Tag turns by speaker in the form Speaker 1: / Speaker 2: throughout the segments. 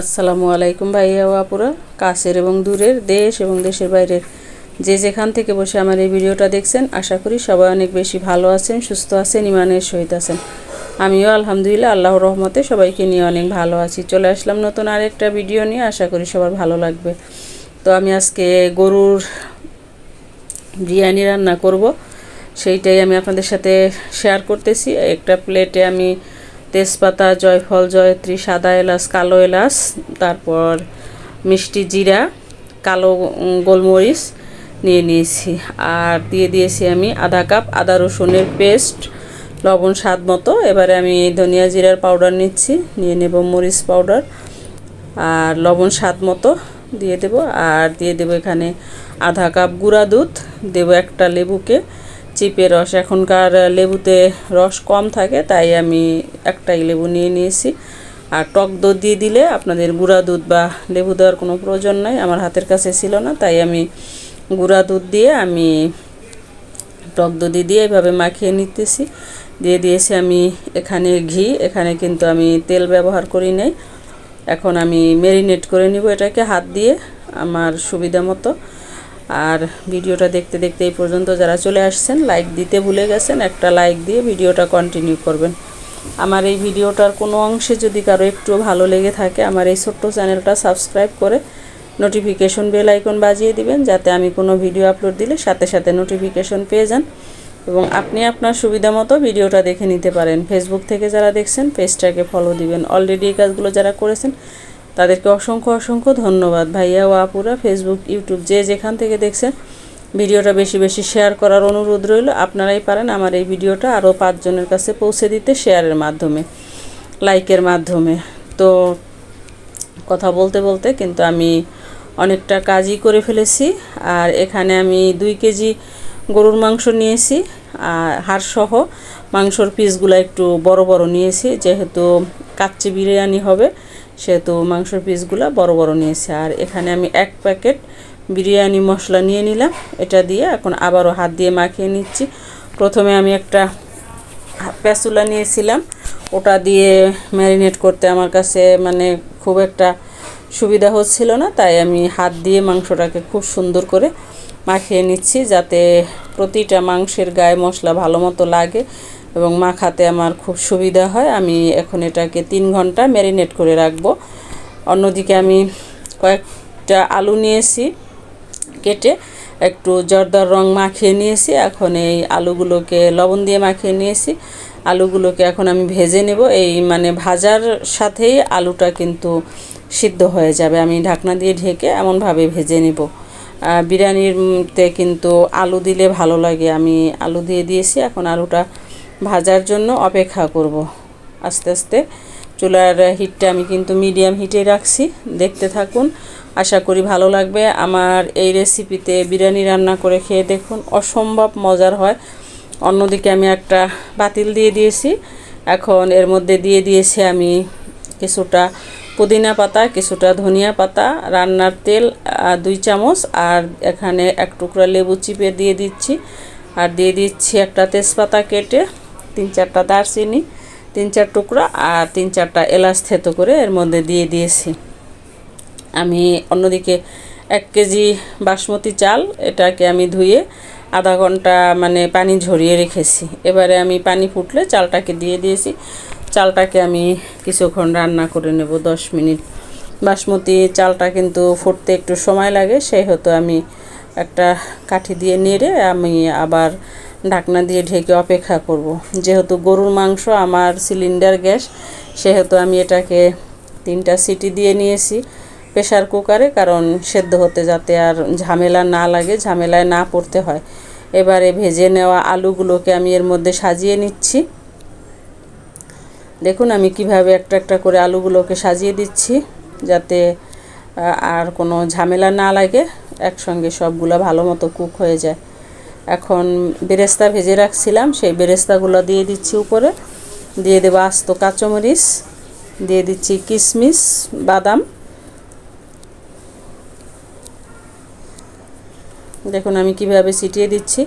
Speaker 1: আসসালামু আলাইকুম ভাইয়া ও আপুরা, কাছের এবং দূরের, দেশ এবং দেশের বাইরের যে যেখান থেকে বসে আমার এই ভিডিওটা দেখছেন, আশা করি সবাই অনেক বেশি ভালো আছেন, সুস্থ আছেন, ইমানের সহিত আছেন। আমিও আলহামদুলিল্লাহ আল্লাহর রহমতে সবাইকে নিয়ে অনেক ভালো আছি। চলে আসলাম নতুন আরেকটা ভিডিও নিয়ে, আশা করি সবার ভালো লাগবে। তো আমি আজকে গরুর বিরিয়ানি রান্না করব, সেইটাই আমি আপনাদের সাথে শেয়ার করতেছি। একটা প্লেটে আমি তেজপাতা, জয়ফল, জয়ত্রী, সাদা এলাচ, কালো এলাচ, তারপর মিষ্টি জিরা, কালো গোলমরিচ নিয়ে নিয়েছি। আর দিয়ে দিয়েছি আমি আধা কাপ আদা রসুনের পেস্ট, লবণ স্বাদ মতো। এবারে আমি ধনিয়া জিরার পাউডার নিচ্ছি, নিয়ে নেব মরিচ পাউডার আর লবণ স্বাদ মতো দিয়ে দেব। আর দিয়ে দেব এখানে আধা কাপ গুঁড়া দুধ, দেব একটা লেবুকে চিপে রস। এখনকার লেবুতে রস কম থাকে, তাই আমি একটাই লেবু নিয়ে নিয়েছি। আর টক দই দিয়ে দিলে আপনাদের গুঁড়া দুধ বা লেবু দেওয়ার কোনো প্রয়োজন নাই, আমার হাতের কাছে ছিল না, তাই আমি গুঁড়া দুধ দিয়ে আমি টক দই দিয়ে এভাবে মাখিয়ে নিতেছি। দিয়ে দিয়েছি আমি এখানে ঘি, এখানে কিন্তু আমি তেল ব্যবহার করি নাই। এখন আমি ম্যারিনেট করে নিব এটাকে হাত দিয়ে আমার সুবিধা মতো। আর ভিডিওটা দেখতে দেখতে এই পর্যন্ত যারা চলে আসছেন, লাইক দিতে ভুলে গেছেন, একটা লাইক দিয়ে ভিডিওটা কন্টিনিউ করবেন। আমার এই ভিডিওটার কোনো অংশে যদি কারো একটু ভালো লেগে থাকে, আমার এই ছোট্ট চ্যানেলটা সাবস্ক্রাইব করে নোটিফিকেশন বেল আইকন বাজিয়ে দিবেন, যাতে আমি কোনো ভিডিও আপলোড দিলে সাথে সাথে নোটিফিকেশন পেয়ে যান এবং আপনি আপনার সুবিধা মতো ভিডিওটা দেখে নিতে পারেন। ফেসবুক থেকে যারা দেখছেন, পেজটাকে ফলো দিবেন। অলরেডি এই কাজগুলো যারা করেছেন তাদেরকে অসংখ্য অসংখ্য ধন্যবাদ। ভাইয়া ও আপুরা, ফেসবুক, ইউটিউব যে যেখান থেকে দেখছেন, ভিডিওটা বেশি বেশি শেয়ার করার অনুরোধ রইল। আপনারাই পারেন আমার এই ভিডিওটা আরও 5 জনের কাছে পৌঁছে দিতে, শেয়ারের মাধ্যমে, লাইকের মাধ্যমে। তো কথা বলতে বলতে কিন্তু আমি অনেকটা কাজই করে ফেলেছি। আর এখানে আমি 2 কেজি গরুর মাংস নিয়েছি, আর হাড়সহ মাংসর পিসগুলো একটু বড় বড় নিয়েছি, যেহেতু কাচ্চি বিরিয়ানি হবে সেহেতু মাংসর পিসগুলো বড় বড় নিয়েছি। আর এখানে আমি 1 প্যাকেট বিরিয়ানি মশলা নিয়ে নিলাম, এটা দিয়ে এখন আবারও হাত দিয়ে মাখিয়ে নিচ্ছি। প্রথমে আমি একটা প্যাসুলা নিয়েছিলাম, ওটা দিয়ে ম্যারিনেট করতে আমার কাছে মানে খুব একটা সুবিধা হচ্ছিল না, তাই আমি হাত দিয়ে মাংসটাকে খুব সুন্দর করে মাখিয়ে নিচ্ছি, যাতে প্রতিটা মাংসের গায়ে মশলা ভালো মতো লাগে এবং মাখাতে আমার খুব সুবিধা হয়। আমি এখন এটাকে 3 ঘন্টা ম্যারিনেট করে রাখবো। অন্যদিকে আমি কয়েকটা আলু নিয়েছি, কেটে একটু জর্দার রং মাখিয়ে নিয়েছি। এখন এই আলুগুলোকে লবণ দিয়ে মাখিয়ে নিয়েছি, আলুগুলোকে এখন আমি ভেজে নেব। এই মানে ভাজার সাথেই আলুটা কিন্তু সিদ্ধ হয়ে যাবে। আমি ঢাকনা দিয়ে ঢেকে এমনভাবে ভেজে নেব। বিরিয়ানিতে কিন্তু আলু দিলে ভালো লাগে। আমি আলু দিয়ে দিয়েছি, এখন আলুটা ভাজার জন্য অপেক্ষা করব। আস্তে আস্তে চুলার হিটটা আমি কিন্তু মিডিয়াম হিটে রাখছি, দেখতে থাকুন, আশা করি ভালো লাগবে। আমার এই রেসিপিতে বিরিয়ানি রান্না করে খেয়ে দেখুন, অসম্ভব মজার হয়। অন্যদিকে আমি একটা পাতিল দিয়ে দিয়েছি, এখন এর মধ্যে দিয়ে দিয়েছি আমি কিছুটা পুদিনা পাতা, কিছুটা ধনিয়া পাতা, রান্নার তেল 2 চামচ, আর এখানে 1 টুকরা লেবু চিপে দিয়ে দিচ্ছি। আর দিয়ে দিচ্ছি একটা তেজপাতা কেটে, 3-4টা দারচিনি, 3-4 টুকরা, আর 3-4টা এলাচ থেতো করে এর মধ্যে দিয়ে দিয়েছি। আমি অন্যদিকে 1 কেজি বাসমতি চাল, এটাকে আমি ধুয়ে আধা ঘন্টা মানে পানি ঝরিয়ে রেখেছি। এবারে আমি পানি ফুটলে চালটাকে দিয়ে দিয়েছি। চালটাকে আমি কিছুক্ষণ রান্না করে নেব, 10 মিনিট। বাসমতি চালটা কিন্তু ফুটতে একটু সময় লাগে, সেহেতু আমি একটা কাঠি দিয়ে নেড়ে আমি আবার ঢাকনা দিয়ে ঢেকে অপেক্ষা করব। যেহেতু গরুর মাংস আমার সিলিন্ডার গ্যাস, সেহেতু আমি এটাকে 3টা সিটি দিয়ে নিয়েছি প্রেসার কুকারে, কারণ সেদ্ধ হতে যাতে আর ঝামেলা না লাগে, ঝামেলায় না পড়তে হয়। এবারে ভেজে নেওয়া আলুগুলোকে আমি এর মধ্যে সাজিয়ে নিচ্ছি। দেখুন আমি কিভাবে একটা একটা করে আলুগুলোকে সাজিয়ে দিচ্ছি, যাতে আর কোনো ঝামেলা না লাগে, একসঙ্গে সবগুলো ভালো মতো কুক হয়ে যায়। এখন বেরেস্তা ভেজে রাখছিলাম, সেই বেরেস্তাগুলো দিয়ে দিচ্ছি উপরে। দিয়ে দেবো আস্ত কাঁচামরিচ, দিয়ে দিচ্ছি কিশমিশ, বাদাম। দেখুন আমি কিভাবে ছিটিয়ে দিচ্ছি।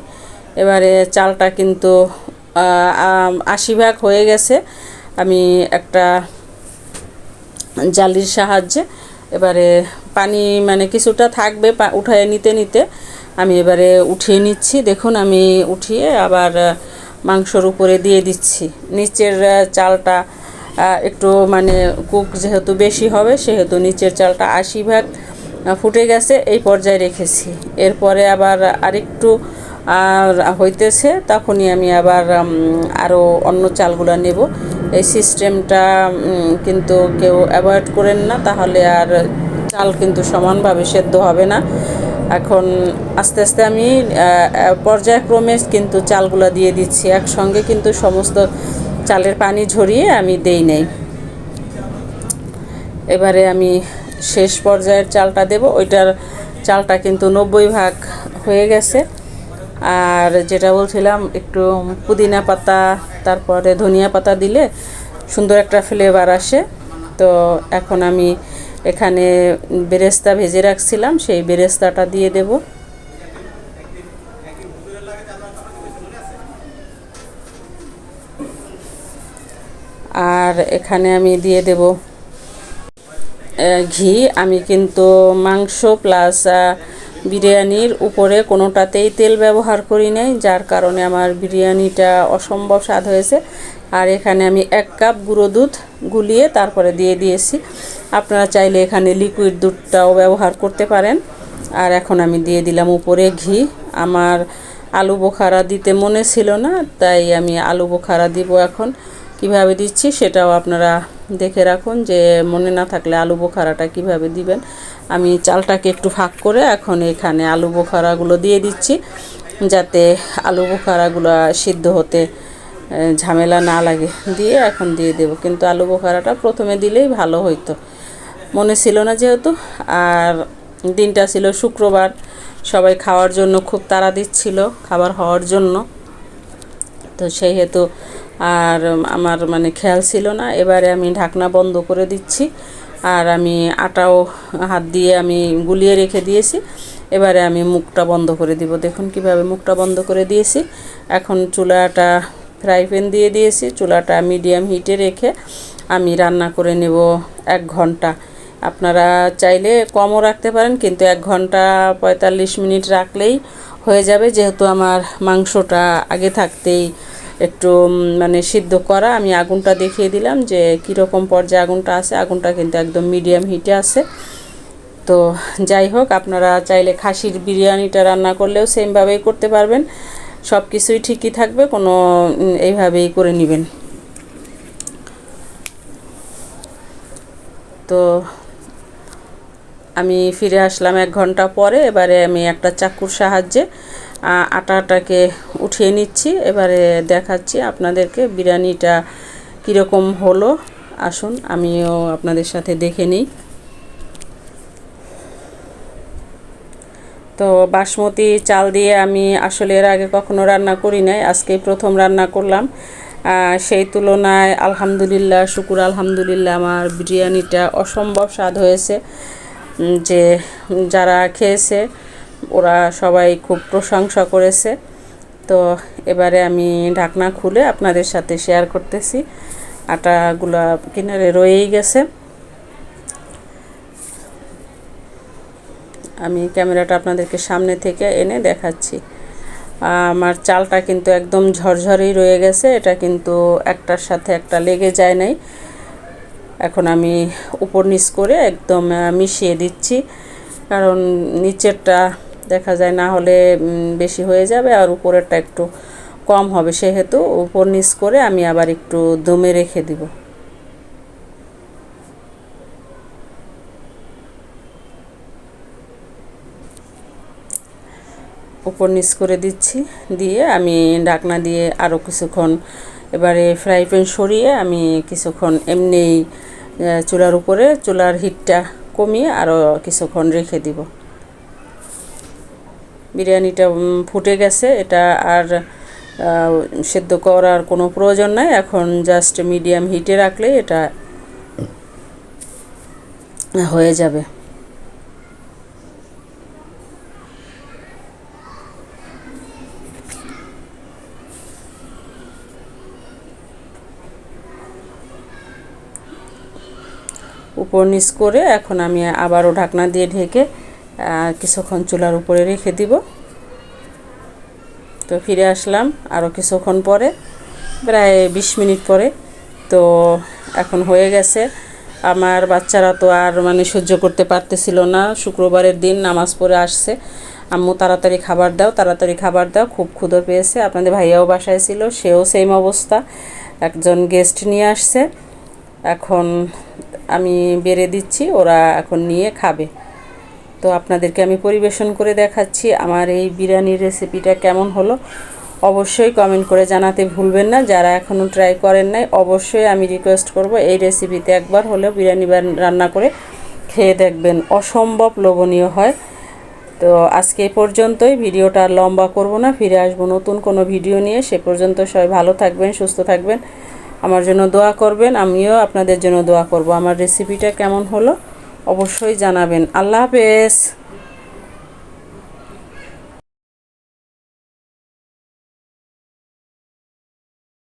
Speaker 1: এবারে চালটা কিন্তু 80 ভাগ হয়ে গেছে। আমি একটা জালির সাহায্যে এবারে পানি মানে কিছুটা থাকবে, উঠায় নিতে নিতে আমি এবারে উঠিয়ে নিচ্ছি। দেখুন আমি উঠিয়ে আবার মাংসর উপরে দিয়ে দিচ্ছি। নিচের চালটা একটু মানে কুক যেহেতু বেশি হবে সেহেতু নিচের চালটা 80% ফুটে গেছে, এই পর্যায়ে রেখেছি। এরপরে আবার আরেকটু হইতেছে, তখনই আমি আবার আরও অন্য চালগুলো নেব। এই সিস্টেমটা কিন্তু কেউ অ্যাভয়েড করেন না, তাহলে আর চাল কিন্তু সমানভাবে সেদ্ধ হবে না। এখন আস্তে আস্তে আমি পর্যায়ক্রমে কিন্তু চালগুলো দিয়ে দিচ্ছি, একসঙ্গে কিন্তু সমস্ত চালের পানি ঝরিয়ে আমি দেই নাই। এবারে আমি শেষ পর্যায়ের চালটা দেব, ওইটার চালটা কিন্তু 90% হয়ে গেছে। আর যেটা বলছিলাম, একটু পুদিনা পাতা তারপরে ধনিয়া পাতা দিলে সুন্দর একটা ফ্লেভার আসে। তো এখন আমি এখানে বেরেস্তা ভেজে রাখছিলাম, সেই বেরেস্তাটা দিয়ে দেব। আর এখানে আমি দিয়ে দেব ঘি। আমি কিন্তু মাংস প্লাস বিরিয়ানির উপরে কোনোটাতেই তেল ব্যবহার করি নাই, যার কারণে আমার বিরিয়ানিটা অসম্ভব স্বাদ হয়েছে। আর এখানে আমি 1 কাপ গুঁড়ো দুধ গুলিয়ে তারপরে দিয়ে দিয়েছি। আপনারা চাইলে এখানে লিকুইড দুধটাও ব্যবহার করতে পারেন। আর এখন আমি দিয়ে দিলাম উপরে ঘি। আমার আলু বোখারা দিতে মনে ছিল না, তাই আমি আলু বোখারা দিব। এখন কিভাবে দিচ্ছি সেটাও আপনারা দেখে রাখুন, যে মনে না থাকলে আলু বোখারাটা কিভাবে দিবেন। আমি চালটাকে একটু ফাঁক করে এখন এখানে আলু বোখারাগুলো দিয়ে দিচ্ছি, যাতে আলু বোখারাগুলো সিদ্ধ হতে ঝামেলা না লাগে। দিয়ে এখন দিয়ে দেব, কিন্তু আলু বোখারাটা প্রথমে দিলেই ভালো হইতো, মনে ছিল না যেহেতু। আর দিনটা ছিল শুক্রবার, সবাই খাওয়ার জন্য খুব তাড়া দিচ্ছিল খাবার হওয়ার জন্য, তো সেই হেতু আর আমার মানে খেয়াল ছিল না। এবারে আমি ঢাকনা বন্ধ করে দিচ্ছি, আর আমি আটাও হাত দিয়ে আমি গুলিয়ে রেখে দিয়েছি। এবারে আমি মুখটা বন্ধ করে দিব। দেখুন কিভাবে মুখটা বন্ধ করে দিয়েছি। এখন চুলাটা ফ্রাই প্যান দিয়ে দিয়েছি, চুলাটা মিডিয়াম হিটে রেখে আমি রান্না করে নেব 1 ঘন্টা। আপনারা চাইলে কমও রাখতে পারেন, কিন্তু 1 ঘন্টা 45 মিনিট রাখলেই হয়ে যাবে, যেহেতু আমার মাংসটা আগে থাকতেই একটু মানে সিদ্ধ করা। আমি আগুনটা দেখিয়ে দিলাম যে কীরকম পর্যায়ে আগুনটা আছে। আগুনটা কিন্তু একদম মিডিয়াম হিটে আছে। তো যাই হোক, আপনারা চাইলে খাসির বিরিয়ানিটা রান্না করলেও সেমভাবেই করতে পারবেন, সব কিছুই ঠিকই থাকবে, কোনো এইভাবেই করে নেবেন। তো আমি ফিরে আসলাম 1 ঘন্টা পরে। এবারে আমি একটা চাকুর সাহায্যে আটাটাকে উঠিয়ে নিচ্ছি। এবারে দেখাচ্ছি আপনাদেরকে বিরিয়ানিটা কীরকম হলো। আসুন আমিও আপনাদের সাথে দেখে নিই। তো বাসমতি চাল দিয়ে আমি আসলে এর আগে কখনো রান্না করি নাই, আজকেই প্রথম রান্না করলাম। সেই তুলনায় আলহামদুলিল্লাহ, শুকুর আলহামদুলিল্লাহ, আমার বিরিয়ানিটা অসম্ভব স্বাদ হয়েছে। যে যারা খেয়েছে ওরা সবাই খুব প্রশংসা করেছে। তো এবারে আমি ঢাকনা খুলে আপনাদের সাথে শেয়ার করতেছি। আটাগুলা কিনারে রয়েই গেছে। আমি ক্যামেরাটা আপনাদেরকে সামনে থেকে এনে দেখাচ্ছি। আমার চালটা কিন্তু একদম ঝরঝরেই রয়ে গেছে, এটা কিন্তু একটার সাথে একটা লেগে যায় নাই। এখন আমি উপর নিচ করে একদম মিশিয়ে দিচ্ছি, কারণ নিচেরটা দেখা যায় না হলে বেশি হয়ে যাবে আর উপরেরটা একটু কম হবে, সেহেতু উপর নিচ করে আমি আবার একটু দমে রেখে দিব। উপর নিচ করে দিচ্ছি, দিয়ে আমি ঢাকনা দিয়ে আরও কিছুক্ষণ, এবারে ফ্রাই প্যান সরিয়ে আমি কিছুক্ষণ এমনিই চুলার উপরে চুলার হিটটা কমিয়ে আরও কিছুক্ষণ রেখে দিব। বিরিয়ানিটা ফুটে গেছে, এটা আর সেদ্ধ করার কোনো প্রয়োজন নাই। এখন জাস্ট মিডিয়াম হিটে রাখলেই এটা হয়ে যাবে। উপর উপর নিচ করে এখন আমি আবারও ঢাকনা দিয়ে ঢেকে কিছুক্ষণ চুলার উপরে রেখে দিব। তো ফিরে আসলাম আরও কিছুক্ষণ পরে, প্রায় 20 মিনিট পরে। তো এখন হয়ে গেছে। আমার বাচ্চারা তো আর মানে সহ্য করতে পারতেছিল না। শুক্রবারের দিন নামাজ পড়ে আসছে, আম্মু তাড়াতাড়ি খাবার দাও, তাড়াতাড়ি খাবার দাও, খুব ক্ষুধা পেয়েছে। আপনাদের ভাইয়াও বাসায় ছিল, সেও সেম অবস্থা, একজন গেস্ট নিয়ে আসছে। এখন আমি বেড়ে দিচ্ছি, ওরা এখন নিয়ে খাবে। তো আপনাদেরকে আমি পরিবেশন করে দেখাচ্ছি আমার এই বিরিয়ানির রেসিপিটা কেমন হলো। অবশ্যই কমেন্ট করে জানাতে ভুলবেন না। যারা এখনও ট্রাই করেন নাই, অবশ্যই আমি রিকোয়েস্ট করব এই রেসিপিতে একবার হলেও বিরিয়ানি রান্না করে খেয়ে দেখবেন, অসম্ভব লোভনীয় হয়। তো আজকে এই পর্যন্তই, ভিডিওটা আর লম্বা করব না, ফিরে আসবো নতুন কোনো ভিডিও নিয়ে। সে পর্যন্ত সবাই ভালো থাকবেন, সুস্থ থাকবেন, আমার জন্য দোয়া করবেন, আমিও আপনাদের জন্য দোয়া করব। আমার রেসিপিটা কেমন হলো অবশ্যই জানাবেন। আল্লাহ হাফেজ।